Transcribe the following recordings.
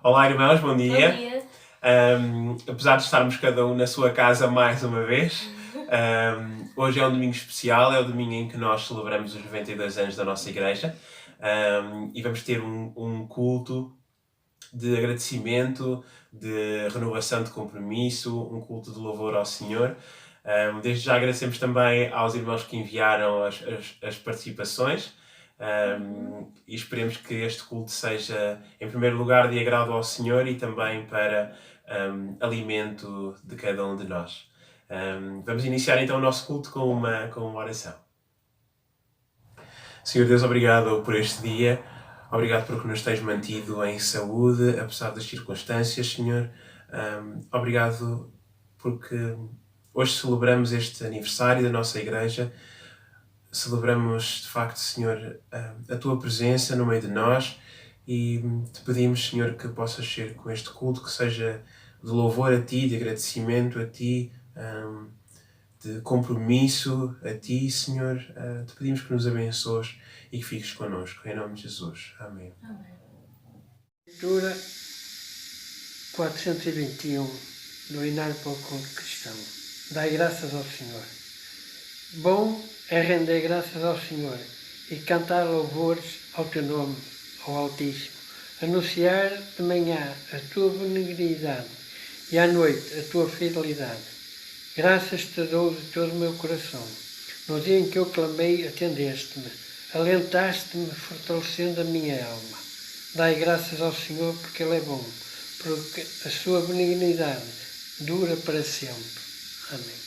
Olá, irmãos, bom Bom dia. dia. Apesar de estarmos cada um na sua casa mais uma vez, hoje é um domingo especial, é o domingo em que nós celebramos os 92 anos da nossa igreja, e vamos ter um culto de agradecimento, de renovação de compromisso, um culto de louvor ao Senhor. Desde já agradecemos também aos irmãos que enviaram as participações. E esperemos que este culto seja, em primeiro lugar, de agrado ao Senhor e também para alimento de cada um de nós. Vamos iniciar então o nosso culto com uma oração. Senhor Deus, obrigado por este dia. Obrigado porque nos tens mantido em saúde, apesar das circunstâncias, Senhor. Obrigado porque hoje celebramos este aniversário da nossa igreja. Celebramos, de facto, Senhor, a Tua presença no meio de nós e te pedimos, Senhor, que possas ser com este culto, que seja de louvor a Ti, de agradecimento a Ti, de compromisso a Ti, Senhor. Te pedimos que nos abençoes e que fiques connosco. Em nome de Jesus. Amém. Leitura 421 do Hinário para o Culto Cristão. Dai graças ao Senhor. Bom é render graças ao Senhor e cantar louvores ao teu nome, ao Altíssimo. Anunciar de manhã a tua benignidade e à noite a tua fidelidade. Graças te dou de todo o meu coração. No dia em que eu clamei, atendeste-me. Alentaste-me, fortalecendo a minha alma. Dai graças ao Senhor porque Ele é bom, porque a sua benignidade dura para sempre. Amém.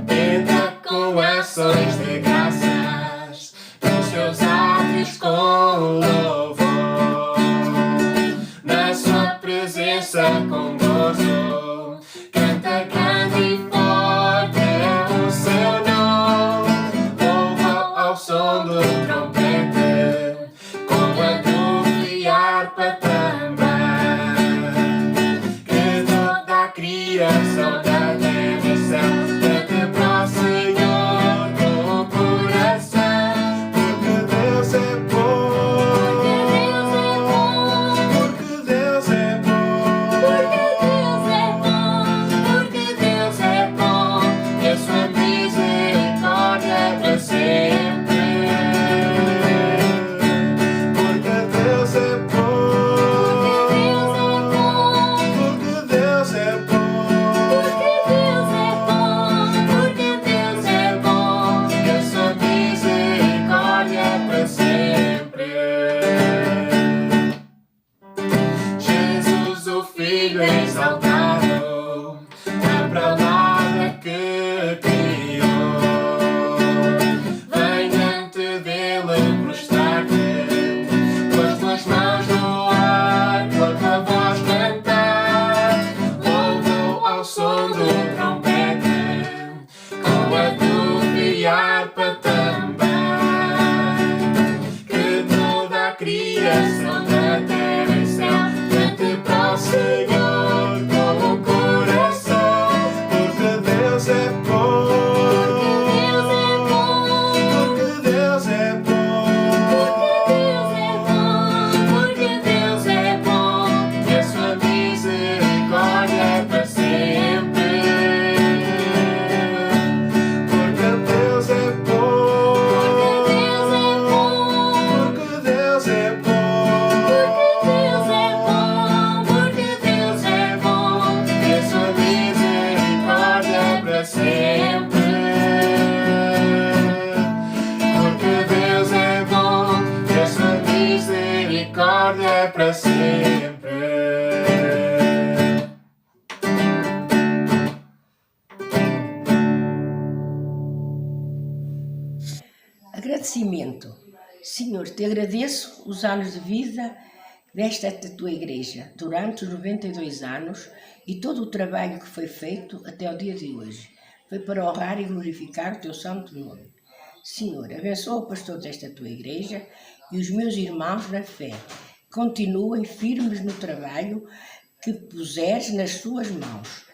Entra com ações de graças, nos seus átrios com louvor, na sua presença com gozo, canta grande e forte é o seu nome, louva ao som do trompete, com batuque e harpa também, que toda a criação da terra e céu cante para o Senhor com o coração, porque Deus é bom, porque Deus é bom, porque Deus é bom, e a sua misericórdia é para sempre. Porque Deus é bom, porque Deus é bom, porque Deus é bom, e a sua misericórdia é para sempre. Jesus, o Filho exaltado, a palavra que criou, vem ante dele prostrar-te, com as tuas mãos no ar, com a tua voz cantar, louvo ao som do trompete, com batuque e harpa também, que toda a criação da terra e céu cante para o Senhor com o coração, porque Deus é bom, porque Deus é bom, porque Deus é bom, e a sua misericórdia é para sempre. Porque Deus é bom, porque Deus é bom, porque Deus é bom, e a sua misericórdia é para sempre. Porque Deus é bom, e a sua misericórdia é para sempre. Agradecimento. Senhor, te agradeço os anos de vida desta tua igreja, durante os 92 anos e todo o trabalho que foi feito até o dia de hoje. Foi para honrar e glorificar o teu santo nome. Senhor, abençoa o pastor desta tua igreja e os meus irmãos na fé. Continuem firmes no trabalho que puseres nas suas mãos.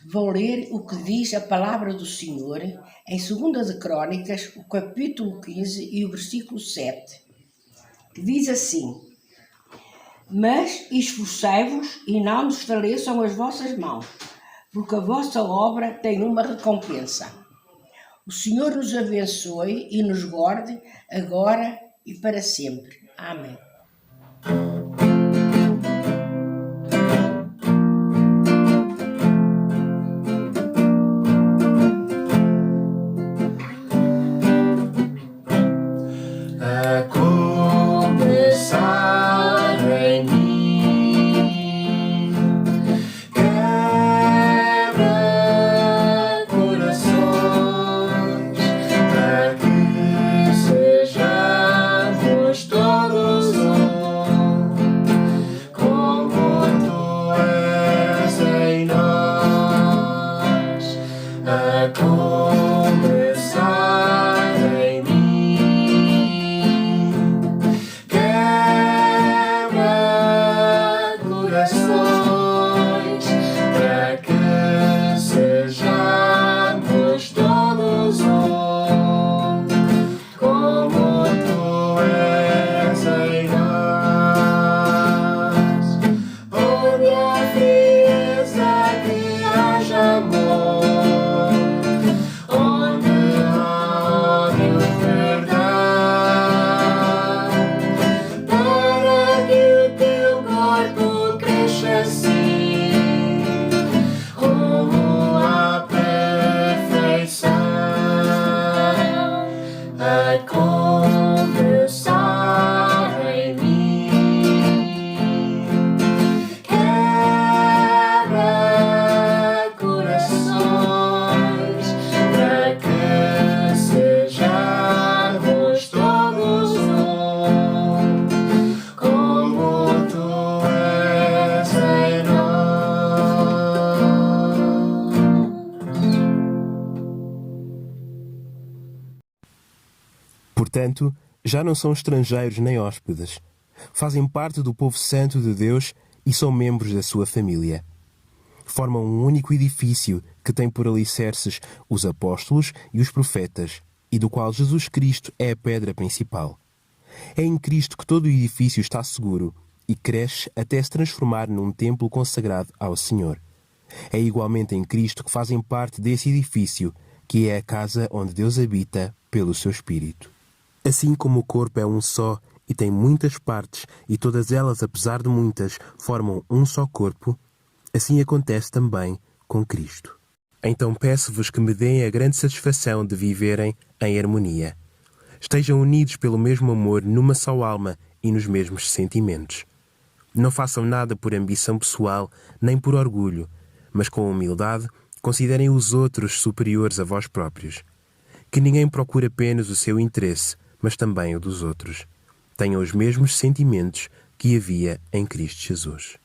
Vou ler o que diz a palavra do Senhor em 2 de Crônicas, o capítulo 15 e o versículo 7, que diz assim: Mas esforçai-vos e não desfaleçam as vossas mãos, porque a vossa obra tem uma recompensa. O Senhor nos abençoe e nos guarde agora e para sempre. Amém. A começar em mim, quebra corações, para que sejamos todos um, como tu és em nós. A começar em mim, quebra corações, para que sejamos todos um, como tu és em nós. Onde há frieza, que haja amor, onde há ódio, verdade, para que o teu corpo cresça assim, rumo à perfeição. A começar em mim, quebra corações, para que sejamos todos um, como tu és em nós. Portanto, já não são estrangeiros nem hóspedes. Fazem parte do povo santo de Deus e são membros da sua família. Formam um único edifício que tem por alicerces os apóstolos e os profetas, e do qual Jesus Cristo é a pedra principal. É em Cristo que todo o edifício está seguro e cresce até se transformar num templo consagrado ao Senhor. É igualmente em Cristo que fazem parte desse edifício, que é a casa onde Deus habita pelo seu Espírito. Assim como o corpo é um só e tem muitas partes, e todas elas, apesar de muitas, formam um só corpo, assim acontece também com Cristo. Então peço-vos que me deem a grande satisfação de viverem em harmonia. Estejam unidos pelo mesmo amor, numa só alma e nos mesmos sentimentos. Não façam nada por ambição pessoal, nem por orgulho, mas com humildade considerem os outros superiores a vós próprios. Que ninguém procure apenas o seu interesse, mas também o dos outros. Tenham os mesmos sentimentos que havia em Cristo Jesus.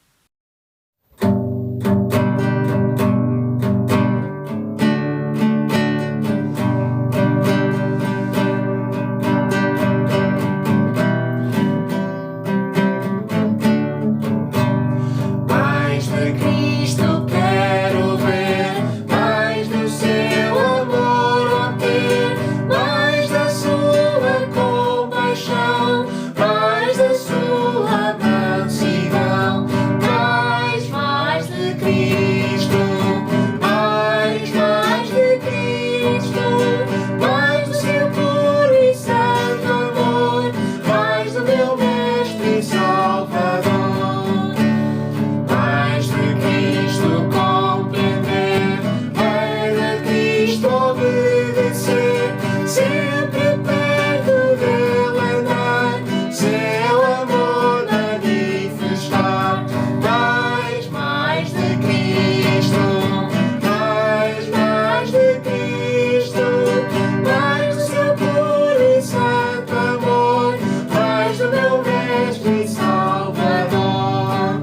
Mais de Cristo quero ver, mais do seu amor obter, mais da sua compaixão, mais da sua mansidão. Mais de Cristo, mais de Cristo, mais do seu puro e santo amor, mais do meu Mestre e Salvador. Mais de Cristo compreender, mais de Cristo obedecer, sempre perto dele andar, seu amor manifestar. Mais de Cristo, mais de Cristo, mais do seu puro e santo amor, mais do meu Mestre e Salvador.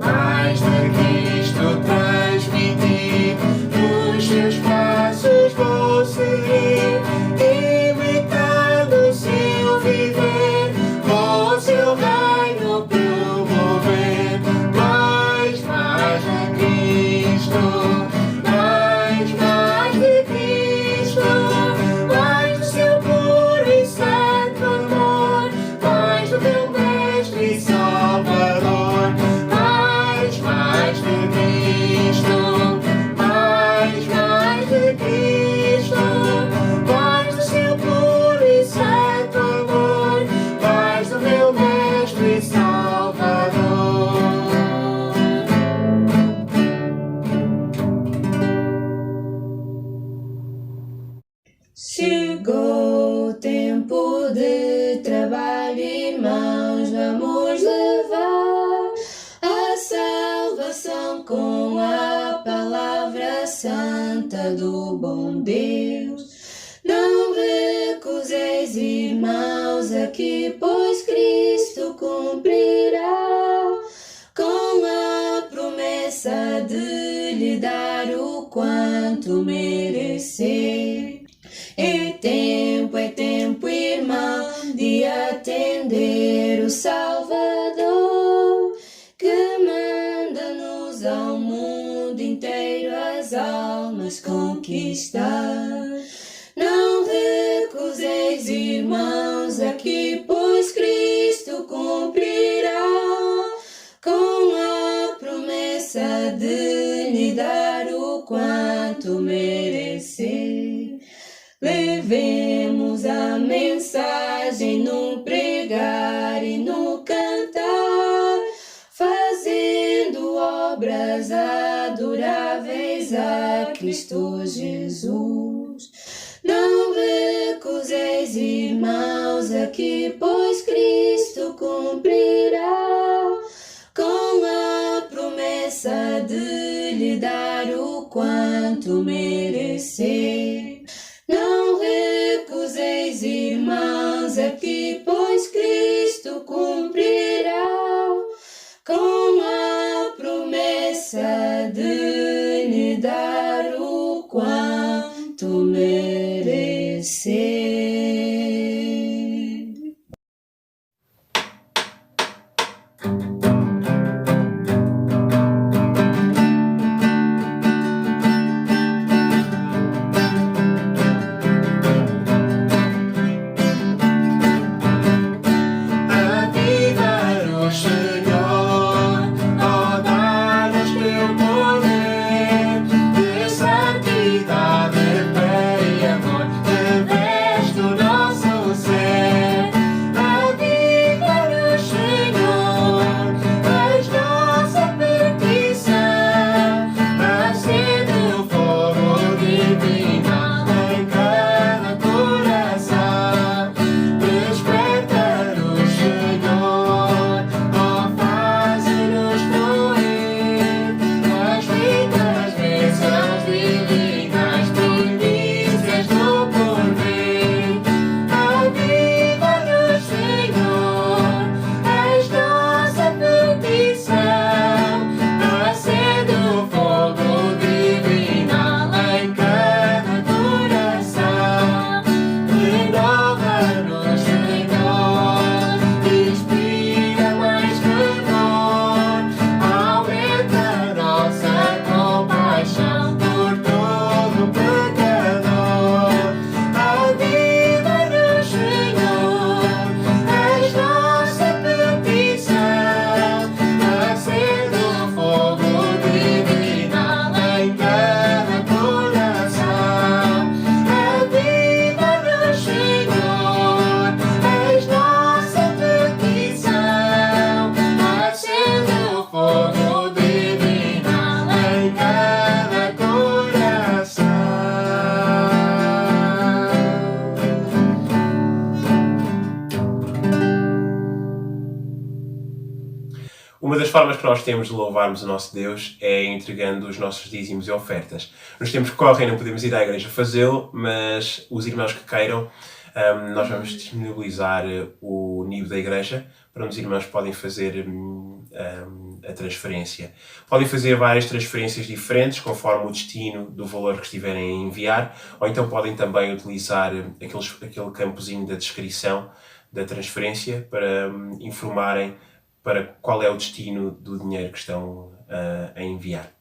Mais de Cristo transmitir, nos seus passos vou seguir, imitando o seu viver, vou seu reino promover. Mais de Cristo, Chegou o tempo de trabalho, irmãos, vamos levar a salvação com a palavra santa do bom Deus. Não recuseis, irmãos, aqui, pois Cristo cumprirá com a promessa de lhe dar o quanto merecer. É tempo, irmão, de atender o Salvador, que manda-nos ao mundo inteiro as almas conquistar. Não recuseis, irmãos, aqui, pois Cristo cumprirá com a promessa de lhe dar o quanto merecer. Levemos a mensagem no pregar e no cantar, fazendo obras adoráveis a Cristo Jesus. Não recuseis, irmãos, aqui, pois Cristo cumprirá com a promessa de lhe dar o quanto merecer. Não recuseis, irmãos, aqui, pois Cristo cumprirá com a promessa de lhe dar o quanto merecer. Uma das formas que nós temos de louvarmos o nosso Deus é entregando os nossos dízimos e ofertas. Nos tempos que correm não podemos ir à igreja fazê-lo, mas os irmãos que queiram, nós vamos disponibilizar o NIB da igreja, para onde os irmãos podem fazer a transferência. Podem fazer várias transferências diferentes, conforme o destino do valor que estiverem a enviar, ou então podem também utilizar aquele campozinho da descrição da transferência para informarem para qual é o destino do dinheiro que estão a enviar.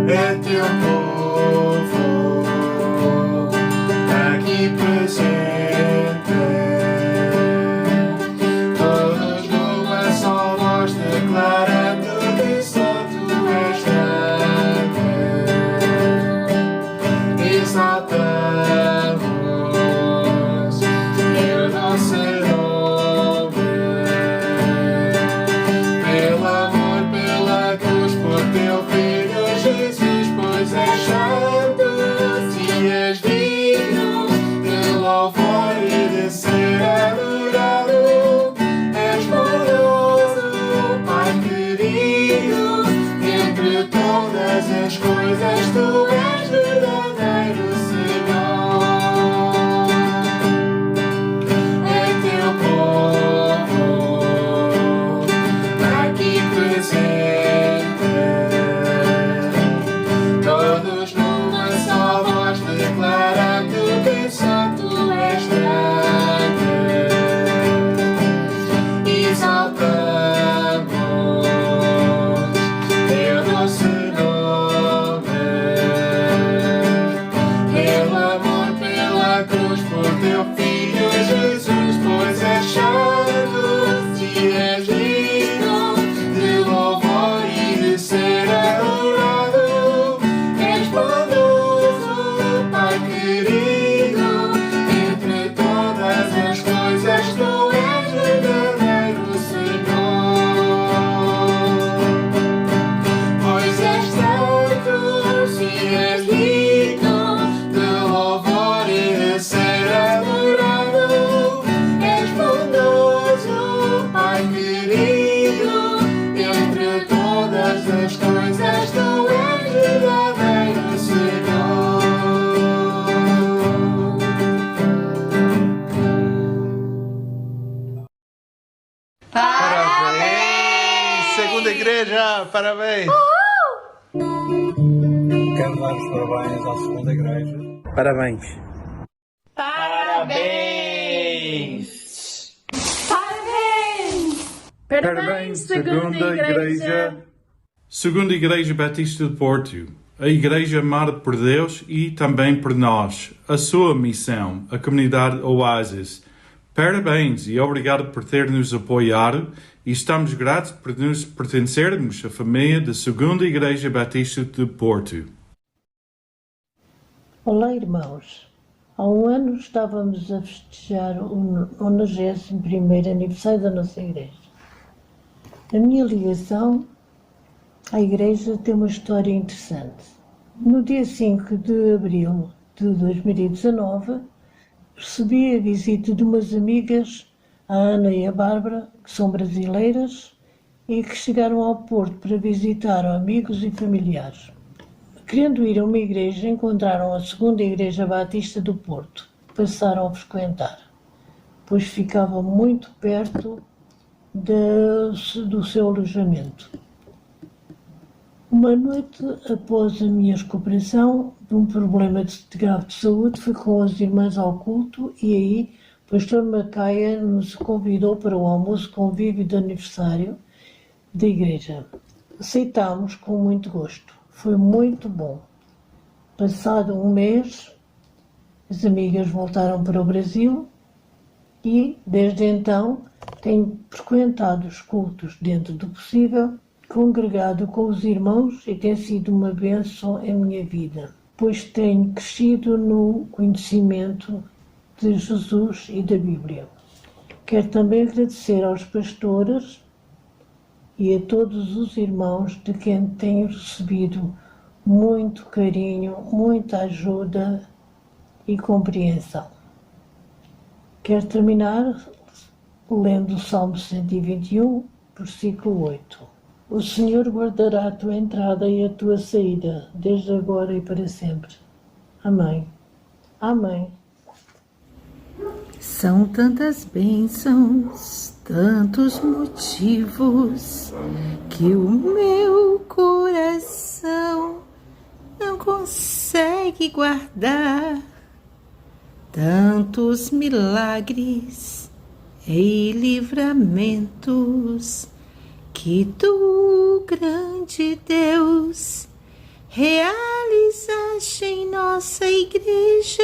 É teu povo aqui presente, todos numa só voz declarando que só tu és grande. Exaltamos igreja! Parabéns! Quero dar os parabéns à segunda igreja. Parabéns! Parabéns! Parabéns, segunda igreja! Segunda Igreja Batista de Porto, a igreja amada por Deus e também por nós, a sua missão, a comunidade Oasis. Parabéns e obrigado por ter nos apoiado e estamos gratos por nos pertencermos à família da Segunda Igreja Batista de Porto. Olá, irmãos. Há um ano estávamos a festejar o 91º aniversário da nossa igreja. A minha ligação à igreja tem uma história interessante. No dia 5 de abril de 2019, recebi a visita de umas amigas, a Ana e a Bárbara, que são brasileiras e que chegaram ao Porto para visitar amigos e familiares. Querendo ir a uma igreja, encontraram a Segunda Igreja Batista do Porto. Passaram a frequentar, pois ficava muito perto do seu alojamento. Uma noite após a minha recuperação de um problema grave de saúde, fui com as irmãs ao culto e aí o pastor Macaia nos convidou para o almoço convívio de aniversário da igreja. Aceitámos com muito gosto. Foi muito bom. Passado um mês, as amigas voltaram para o Brasil e, desde então, tenho frequentado os cultos dentro do possível, congregado com os irmãos e tem sido uma bênção em minha vida, pois tenho crescido no conhecimento de Jesus e da Bíblia. Quero também agradecer aos pastores e a todos os irmãos de quem tenho recebido muito carinho, muita ajuda e compreensão. Quero terminar lendo o Salmo 121, versículo 8. O Senhor guardará a tua entrada e a tua saída, desde agora e para sempre. Amém. Amém. São tantas bênçãos, tantos motivos, que o meu coração não consegue guardar. Tantos milagres e livramentos que tu, grande Deus, realizaste em nossa igreja.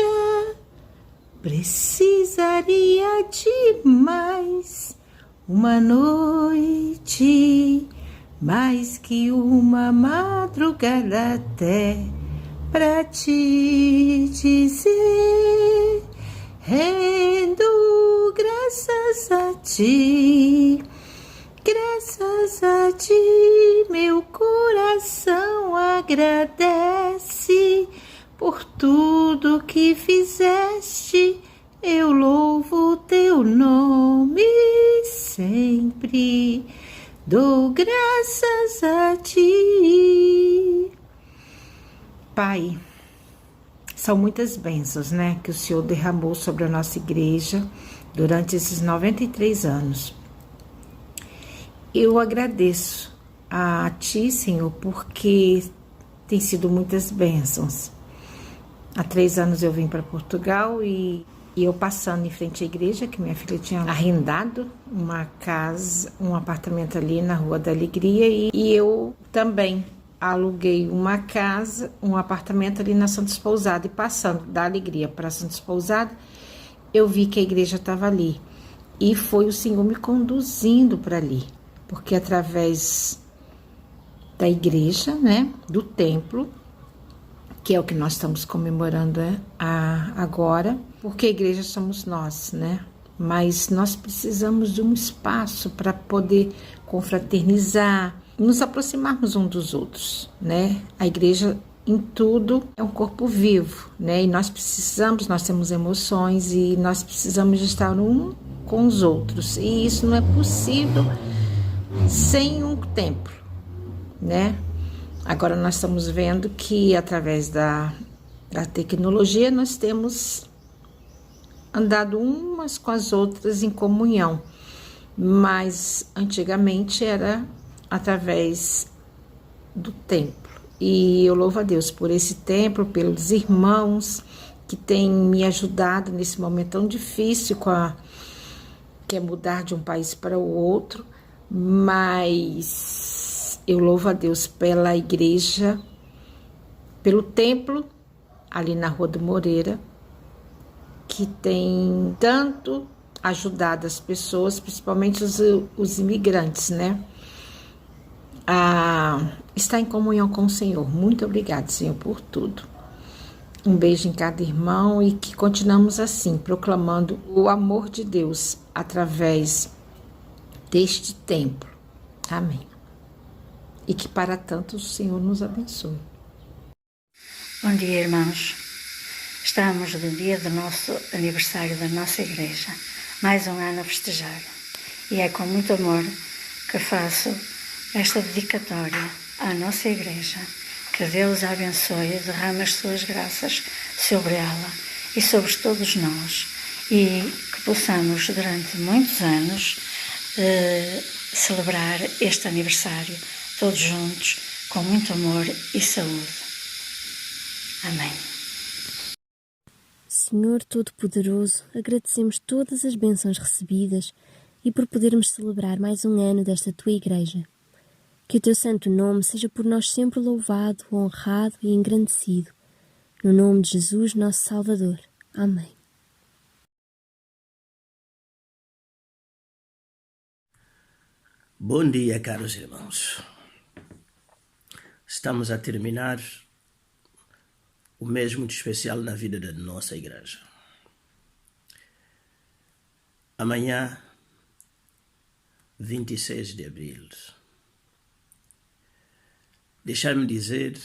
Precisaria de mais uma noite, mais que uma madrugada até, pra te dizer, rendo graças a ti, meu coração agradece por tudo que fizeste, eu louvo teu nome sempre, dou graças a ti. Pai, são muitas bênçãos, né, que o Senhor derramou sobre a nossa igreja durante esses 93 anos. Eu agradeço a Ti, Senhor, porque tem sido muitas bênçãos. Há 3 anos eu vim para Portugal e eu passando em frente à igreja, que minha filha tinha arrendado uma casa, um apartamento ali na Rua da Alegria, e eu também aluguei uma casa, um apartamento ali na Santos Pousada, e passando da Alegria para Santos Pousada, eu vi que a igreja estava ali, e foi o Senhor me conduzindo para ali, porque através da igreja, né, do templo, que é o que nós estamos comemorando agora, porque a igreja somos nós, né? Mas nós precisamos de um espaço para poder confraternizar, nos aproximarmos uns dos outros, né? A igreja em tudo é um corpo vivo, né? E nós temos emoções e nós precisamos de estar um com os outros. E isso não é possível sem um templo, né? Agora nós estamos vendo que através da tecnologia nós temos andado umas com as outras em comunhão, mas antigamente era através do templo. E eu louvo a Deus por esse templo, pelos irmãos que têm me ajudado nesse momento tão difícil que é mudar de um país para o outro, mas eu louvo a Deus pela igreja, pelo templo ali na Rua do Moreira, que tem tanto ajudado as pessoas, principalmente os imigrantes, né? A estar em comunhão com o Senhor. Muito obrigado, Senhor, por tudo. Um beijo em cada irmão e que continuamos assim, proclamando o amor de Deus através deste templo. Amém. E que para tanto o Senhor nos abençoe. Bom dia, irmãos. Estamos no dia do nosso aniversário da nossa igreja. Mais um ano a festejar. E é com muito amor que faço esta dedicatória à nossa igreja. Que Deus a abençoe e derrame as suas graças sobre ela e sobre todos nós. E que possamos, durante muitos anos, celebrar este aniversário todos juntos, com muito amor e saúde. Amém. Senhor Todo-Poderoso, agradecemos todas as bênçãos recebidas e por podermos celebrar mais um ano desta Tua Igreja. Que o Teu santo nome seja por nós sempre louvado, honrado e engrandecido. No nome de Jesus, nosso Salvador. Amém. Bom dia, caros irmãos. Estamos a terminar o mês muito especial na vida da nossa igreja. Amanhã, 26 de abril, deixar-me dizer,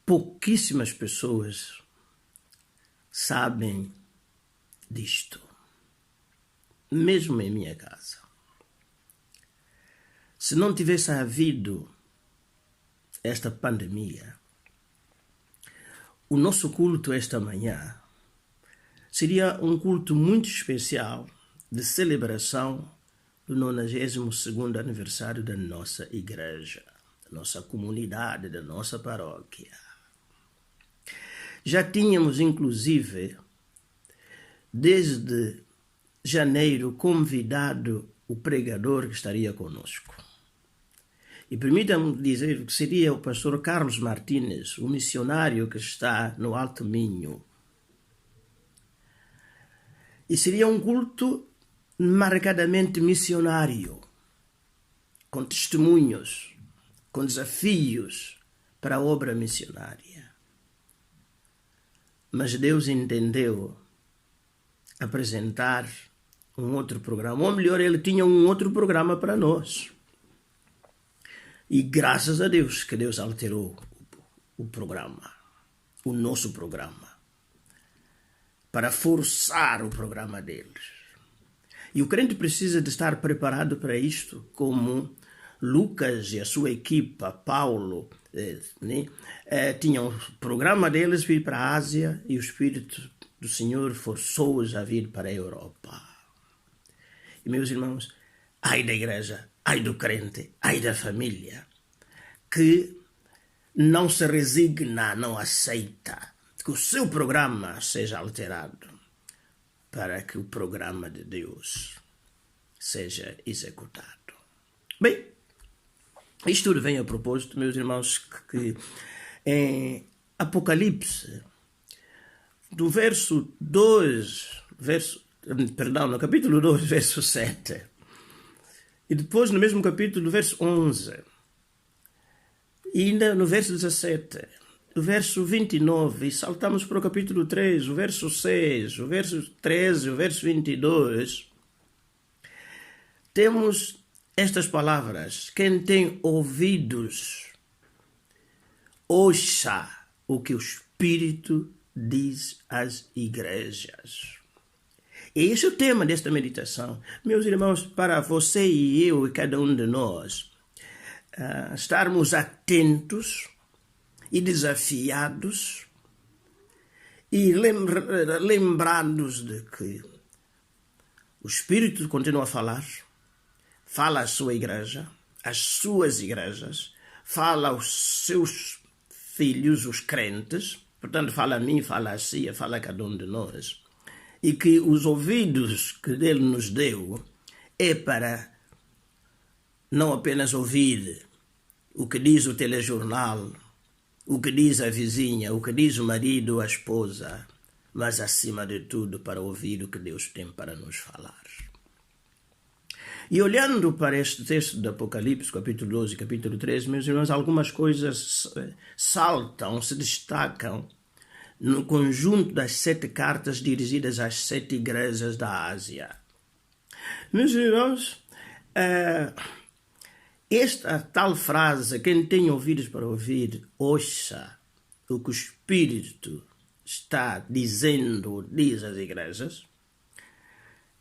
pouquíssimas pessoas sabem disto, mesmo em minha casa. Se não tivesse havido esta pandemia, o nosso culto esta manhã seria um culto muito especial de celebração do 92º aniversário da nossa igreja, da nossa comunidade, da nossa paróquia. Já tínhamos, inclusive, desde janeiro, convidado o pregador que estaria conosco. E permitam-me dizer que seria o pastor Carlos Martínez, o missionário que está no Alto Minho. E seria um culto marcadamente missionário, com testemunhos, com desafios para a obra missionária. Mas Deus entendeu apresentar um outro programa, ou melhor, Ele tinha um outro programa para nós. E graças a Deus que Deus alterou o programa, o nosso programa, para forçar o programa deles. E o crente precisa de estar preparado para isto, como Lucas e a sua equipa, Paulo, tinham o programa deles vir para a Ásia e o Espírito do Senhor forçou-os a vir para a Europa. E meus irmãos, ai da igreja, ai do crente, ai da família, que não se resigna, não aceita que o seu programa seja alterado para que o programa de Deus seja executado. Bem, isto tudo vem a propósito, meus irmãos, que em Apocalipse, do verso 2, no capítulo 2, verso 7, e depois no mesmo capítulo, do verso 11, e ainda no verso 17, o verso 29, e saltamos para o capítulo 3, o verso 6, o verso 13, o verso 22, temos estas palavras: quem tem ouvidos, ouça o que o Espírito diz às igrejas. E esse é o tema desta meditação. Meus irmãos, para você e eu e cada um de nós, estarmos atentos e desafiados e lembrados de que o Espírito continua a falar, fala à sua igreja, às suas igrejas, fala aos seus filhos, os crentes, portanto fala a mim, fala a si, fala a cada um de nós, e que os ouvidos que Ele nos deu é para não apenas ouvir o que diz o telejornal, o que diz a vizinha, o que diz o marido ou a esposa, mas acima de tudo para ouvir o que Deus tem para nos falar. E olhando para este texto do Apocalipse, capítulo 12 e capítulo 13, meus irmãos, algumas coisas saltam, se destacam no conjunto das 7 cartas dirigidas às 7 igrejas da Ásia. Meus irmãos, esta tal frase, quem tem ouvidos para ouvir, ouça o que o Espírito está dizendo, diz às igrejas,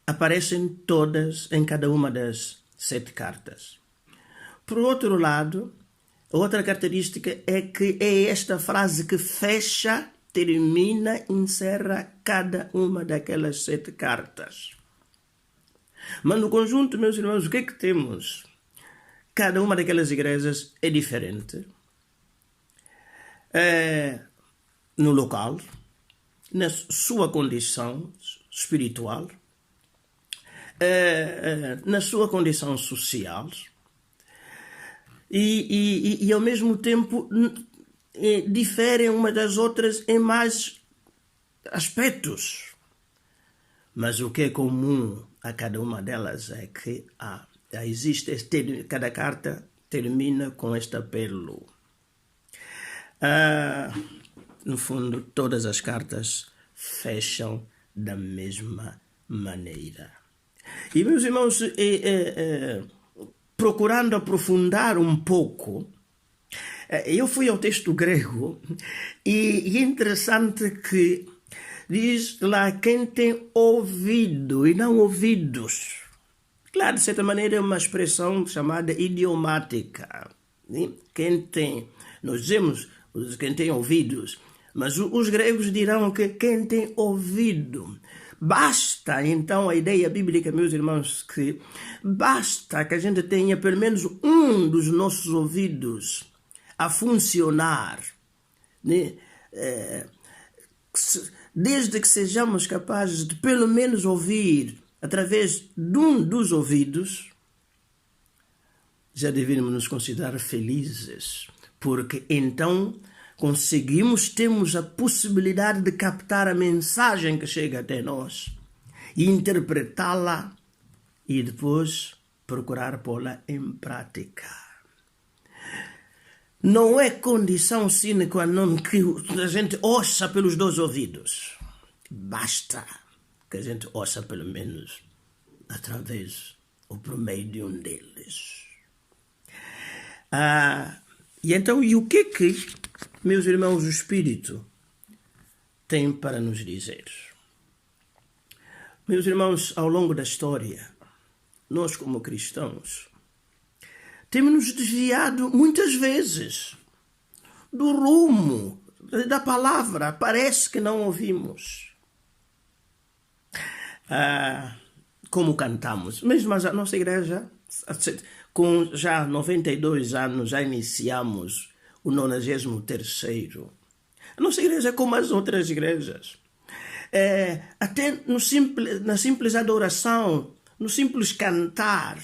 aparecem todas em cada uma das 7 cartas. Por outro lado, outra característica é que é esta frase que fecha, termina, encerra cada uma daquelas 7 cartas. Mas no conjunto, meus irmãos, o que é que temos? Cada uma daquelas igrejas é diferente. No local, na sua condição espiritual, na sua condição social e ao mesmo tempo diferem umas das outras em mais aspectos. Mas o que é comum a cada uma delas é que cada carta termina com este apelo. No fundo, todas as cartas fecham da mesma maneira. E, meus irmãos, procurando aprofundar um pouco, eu fui ao texto grego e é interessante que diz lá quem tem ouvido e não ouvidos. Claro, de certa maneira é uma expressão chamada idiomática. Nós dizemos quem tem ouvidos, mas os gregos dirão que quem tem ouvido. Basta, então, a ideia bíblica, meus irmãos, que basta que a gente tenha pelo menos um dos nossos ouvidos a funcionar, né? Desde que sejamos capazes de pelo menos ouvir através de um dos ouvidos, já deveríamos nos considerar felizes, porque então temos a possibilidade de captar a mensagem que chega até nós e interpretá-la e depois procurar pô-la em prática. Não é condição sine qua non que a gente ouça pelos 2 ouvidos. Basta que a gente ouça pelo menos através ou por meio de um deles. E então, e o que meus irmãos, o Espírito tem para nos dizer? Meus irmãos, ao longo da história, nós como cristãos, temos nos desviado muitas vezes do rumo da palavra. Parece que não ouvimos. Como cantamos. Mas a nossa igreja, com já 92 anos, já iniciamos o 93º. A nossa igreja é como as outras igrejas. Até na simples adoração, no simples cantar,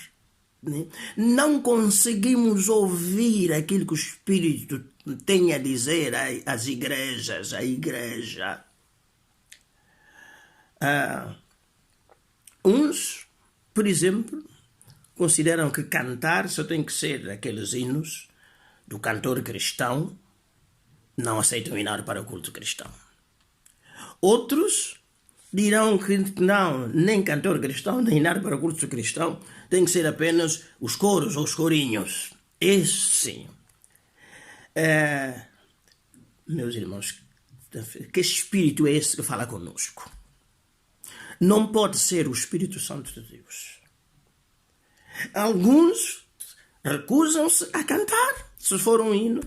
né? Não conseguimos ouvir aquilo que o Espírito tem a dizer às igrejas, à igreja. Uns, por exemplo, consideram que cantar só tem que ser aqueles hinos do cantor cristão, não aceitam hinar para o culto cristão. Outros dirão que não, nem cantor cristão, nem hinar para o culto cristão, tem que ser apenas os coros ou os corinhos. Esse sim. Meus irmãos, que espírito é esse que fala conosco? Não pode ser o Espírito Santo de Deus. Alguns recusam-se a cantar, se for um hino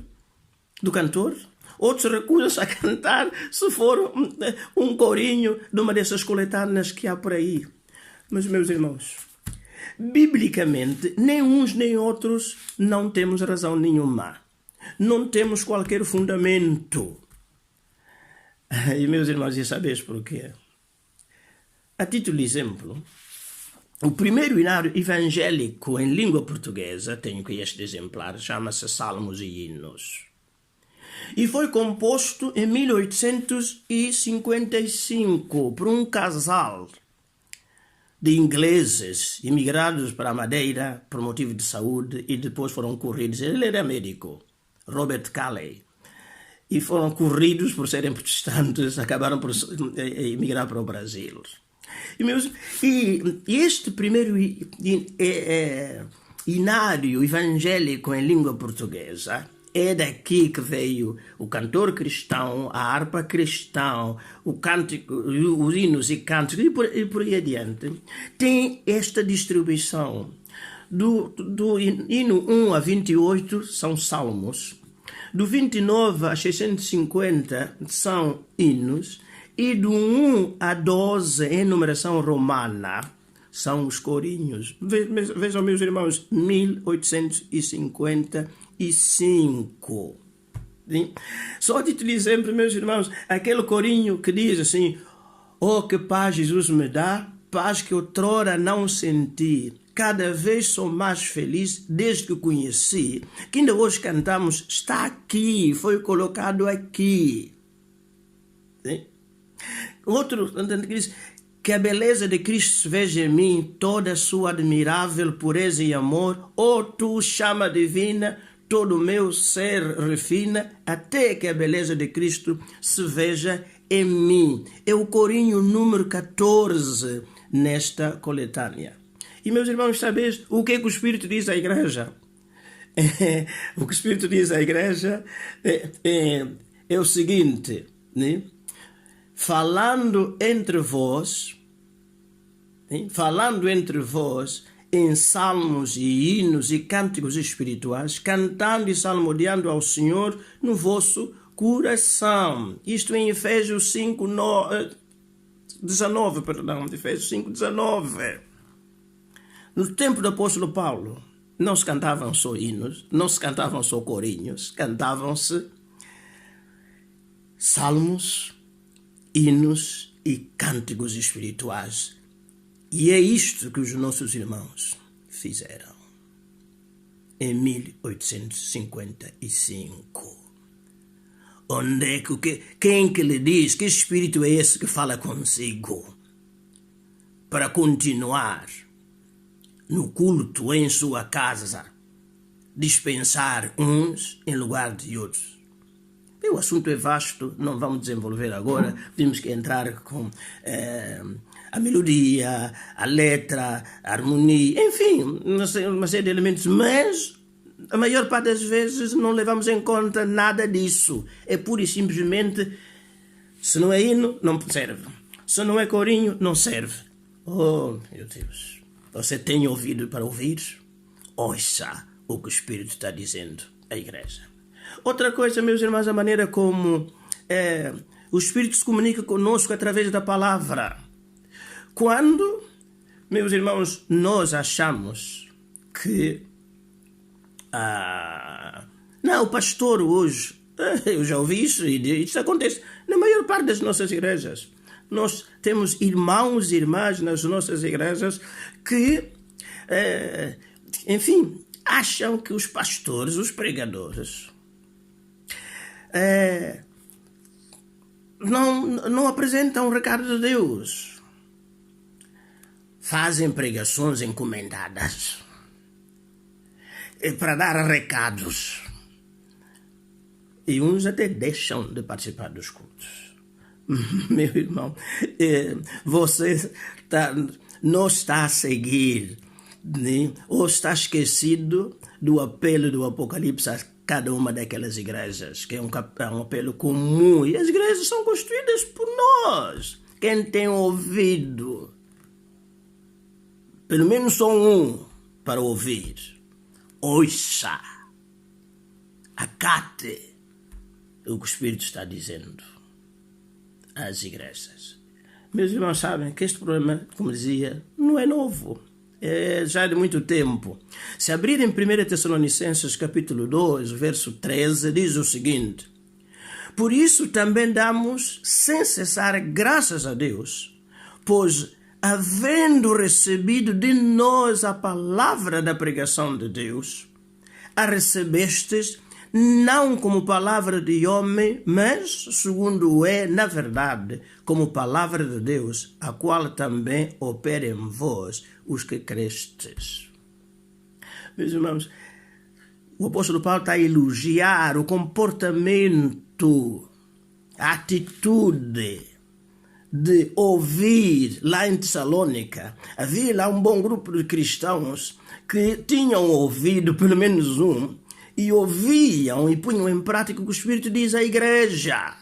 do cantor. Outros recusam-se a cantar, se for um corinho de uma dessas coletâneas que há por aí. Mas, meus irmãos, biblicamente, nem uns nem outros não temos razão nenhuma. Não temos qualquer fundamento. E meus irmãos, e sabeis porquê? A título de exemplo, o primeiro hinário evangélico em língua portuguesa, tenho aqui este exemplar, chama-se Salmos e Hinos. E foi composto em 1855 por um casal de ingleses imigrados para a Madeira por motivo de saúde e depois foram corridos. Ele era médico, Robert Calley. E foram corridos por serem protestantes, acabaram por emigrar para o Brasil. E este primeiro hinário evangélico em língua portuguesa é daqui que veio o cantor cristão, a harpa cristã, o cântico, os hinos e cânticos e por aí adiante. Tem esta distribuição. Do hino 1 a 28 são salmos. Do 29 a 650 são hinos. E do 1 a 12, em numeração romana, são os corinhos. Vejam, meus irmãos, 1855. Só de te dizer, meus irmãos, aquele corinho que diz assim: oh, que paz Jesus me dá, paz que outrora não senti. Cada vez sou mais feliz desde que o conheci. Que ainda hoje cantamos, está aqui, foi colocado aqui. Sim? Outro que diz que a beleza de Cristo se veja em mim, toda a sua admirável pureza e amor, oh tu chama divina, todo o meu ser refina, até que a beleza de Cristo se veja em mim. É o corinho número 14 nesta coletânea. E meus irmãos, sabeis o que o Espírito diz à igreja? O que o Espírito diz à igreja é o seguinte, né? Falando entre vós em salmos e hinos e cânticos espirituais, cantando e salmodiando ao Senhor no vosso coração. Isto em Efésios 19, Efésios 5:19. No tempo do apóstolo Paulo, não se cantavam só hinos, não se cantavam só corinhos, cantavam-se salmos, hinos e cânticos espirituais. E é isto que os nossos irmãos fizeram em 1855. Onde é quem que lhe diz que espírito é esse que fala consigo para continuar no culto em sua casa, dispensar uns em lugar de outros? O assunto é vasto, não vamos desenvolver agora, temos que entrar com a melodia, a letra, a harmonia, enfim, uma série de elementos, mas a maior parte das vezes não levamos em conta nada disso. É pura e simplesmente, se não é hino, não serve. Se não é corinho, não serve. Oh, meu Deus, você tem ouvido para ouvir? Ouça o que o Espírito está dizendo à igreja. Outra coisa, meus irmãos, a maneira como o Espírito se comunica conosco através da palavra. Quando, meus irmãos, nós achamos que o pastor hoje, eu já ouvi isso e isso acontece na maior parte das nossas igrejas. Nós temos irmãos e irmãs nas nossas igrejas que, enfim, acham que os pastores, os pregadores, não apresentam o recado de Deus. Fazem pregações encomendadas para dar recados. E uns até deixam de participar dos cultos. Meu irmão, você não está a seguir, né? Ou está esquecido do apelo do Apocalipse a cada uma daquelas igrejas, que é um apelo comum. E as igrejas são construídas por nós. Quem tem ouvido, pelo menos só um para ouvir, ouça, acate o que o Espírito está dizendo às igrejas. Meus irmãos sabem que este problema, como dizia, não é novo. já é de muito tempo. Se abrir em 1 Tessalonicenses capítulo 2, verso 13, diz o seguinte: por isso também damos sem cessar graças a Deus, pois, havendo recebido de nós a palavra da pregação de Deus, a recebestes não como palavra de homem, mas, segundo é, na verdade, como palavra de Deus, a qual também opera em vós, os que crestes. Meus irmãos, o apóstolo Paulo está a elogiar o comportamento, a atitude de ouvir lá em Tessalônica. Havia lá um bom grupo de cristãos que tinham ouvido, pelo menos um, e ouviam e punham em prática o que o Espírito diz à igreja.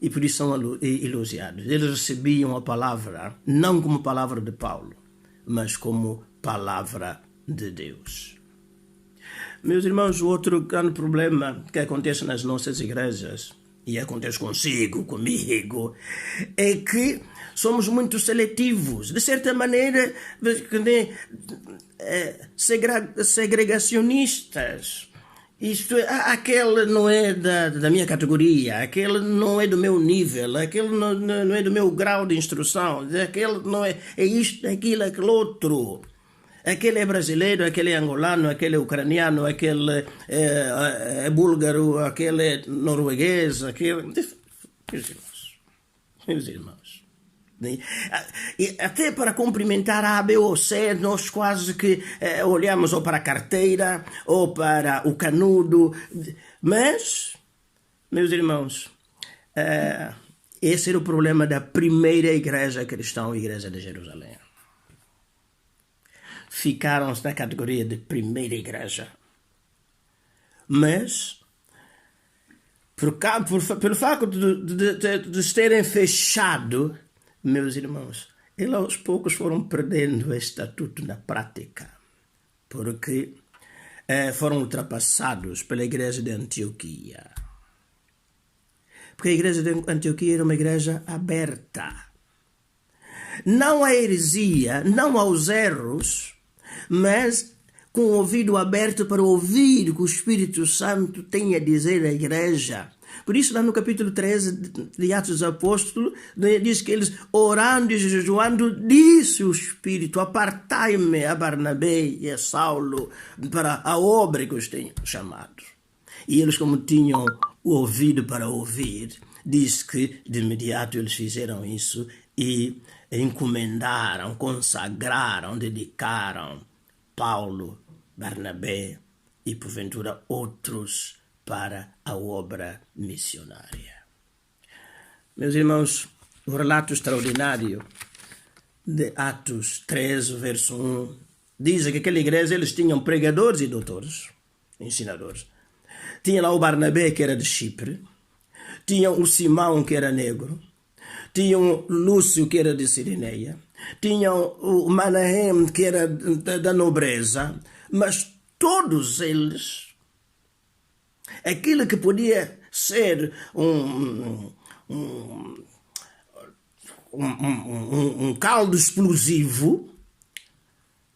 E por isso são elogiados. Eles recebiam a palavra, não como palavra de Paulo, mas como palavra de Deus. Meus irmãos, o outro grande problema que acontece nas nossas igrejas, e acontece consigo, comigo, é que somos muito seletivos. De certa maneira, segregacionistas. Isto é, aquele não é da minha categoria, aquele não é do meu nível, aquele não é do meu grau de instrução, aquele não é isto, aquilo, aquele outro. Aquele é brasileiro, aquele é angolano, aquele é ucraniano, aquele é búlgaro, aquele é norueguês, aquele... Meus irmãos. E até para cumprimentar A, B ou C, nós quase que olhamos ou para a carteira ou para o canudo. Mas, meus irmãos, esse era o problema da primeira igreja cristã, a igreja de Jerusalém. Ficaram na categoria de primeira igreja. Mas, pelo facto de se terem fechado, meus irmãos, eles aos poucos foram perdendo este estatuto na prática, porque foram ultrapassados pela igreja de Antioquia. Porque a igreja de Antioquia era uma igreja aberta. Não à heresia, não aos erros, mas com o ouvido aberto para ouvir o que o Espírito Santo tem a dizer à igreja. Por isso, lá no capítulo 13 de Atos dos Apóstolos, diz que eles, orando e jejuando, disse o Espírito: apartai-me a Barnabé e a Saulo para a obra que os tenho chamado. E eles, como tinham o ouvido para ouvir, diz que de imediato eles fizeram isso e encomendaram, consagraram, dedicaram Paulo, Barnabé e, porventura, outros para a obra missionária. Meus irmãos, o relato extraordinário de Atos 13, verso 1, diz que aquela igreja eles tinham pregadores e doutores, ensinadores. Tinha lá o Barnabé, que era de Chipre, tinham o Simão, que era negro, tinham Lúcio, que era de Sirineia, tinham o Manahem, que era da nobreza, mas todos eles, aquilo que podia ser um caldo explosivo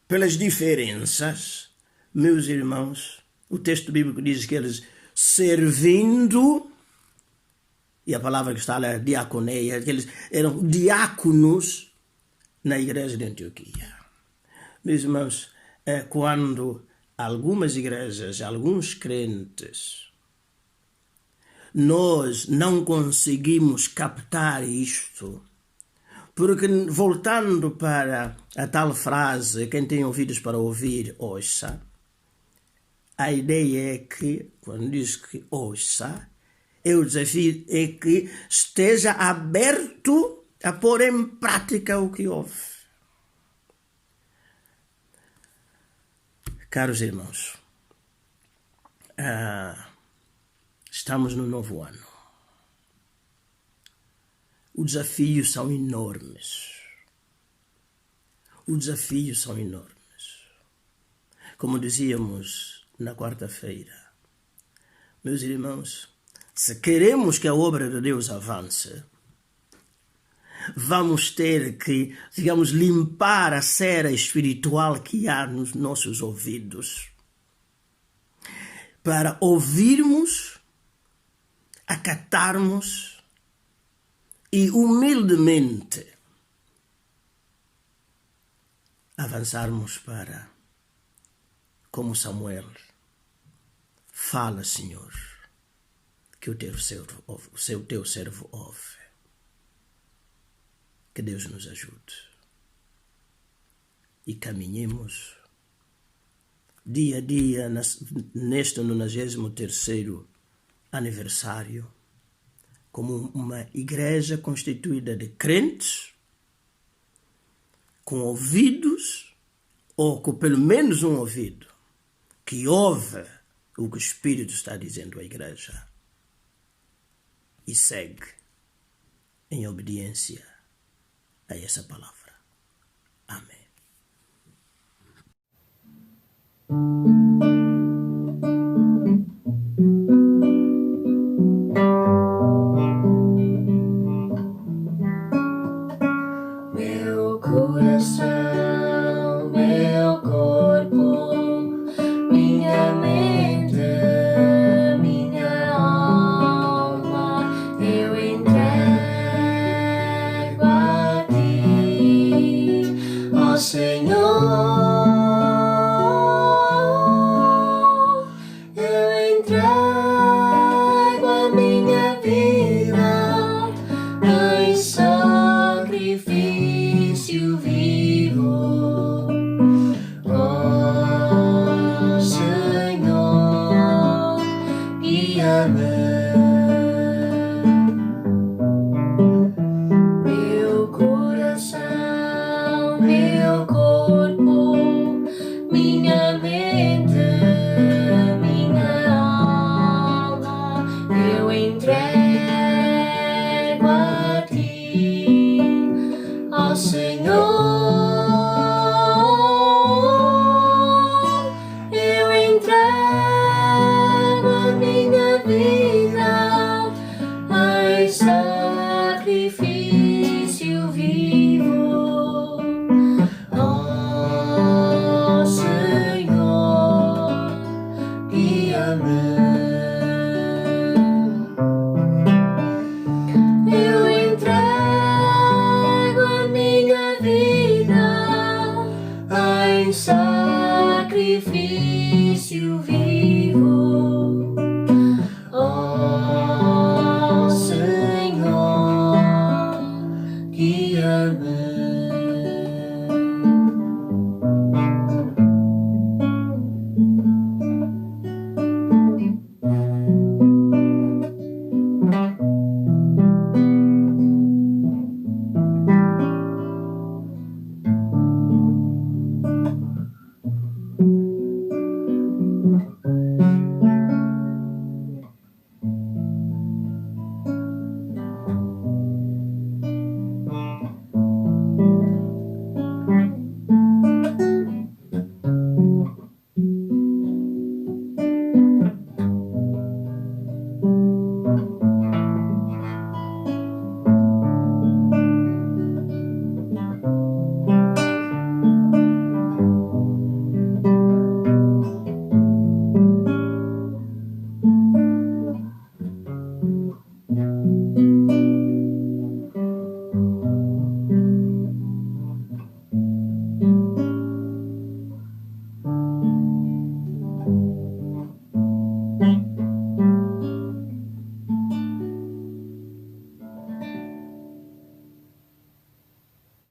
pelas diferenças, meus irmãos, o texto bíblico diz que eles servindo, e a palavra que está lá é diaconeia, que eles eram diáconos na igreja de Antioquia. Meus irmãos, quando algumas igrejas, alguns crentes, nós não conseguimos captar isto, porque, voltando para a tal frase, quem tem ouvidos para ouvir, ouça, a ideia é que, quando diz que ouça, o desafio é que esteja aberto a pôr em prática o que ouve. Caros irmãos, estamos no novo ano. Os desafios são enormes. Os desafios são enormes. Como dizíamos na quarta-feira, meus irmãos, se queremos que a obra de Deus avance, vamos ter que, digamos, limpar a cera espiritual que há nos nossos ouvidos, para ouvirmos, acatarmos e humildemente avançarmos para, como Samuel, fala, Senhor, que o teu servo ouve. Que Deus nos ajude e caminhemos dia a dia neste 93º aniversário como uma igreja constituída de crentes com ouvidos, ou com pelo menos um ouvido, que ouve o que o Espírito está dizendo à igreja e segue em obediência a essa palavra. Amém. Meu coração, meu corpo, minha mente, minha alma, eu entrego a ti, ó Senhor. Eu entrego a minha vida em sacrifício vivo, ó Senhor, guia-me. Meu coração, meu corpo, minha mente, minha alma, eu entrego a ti, ó Senhor. Eu entrego a minha vida em sacrifício vivo, ó Senhor, guia-me. Eu entrego a minha vida em sacrifício vivo,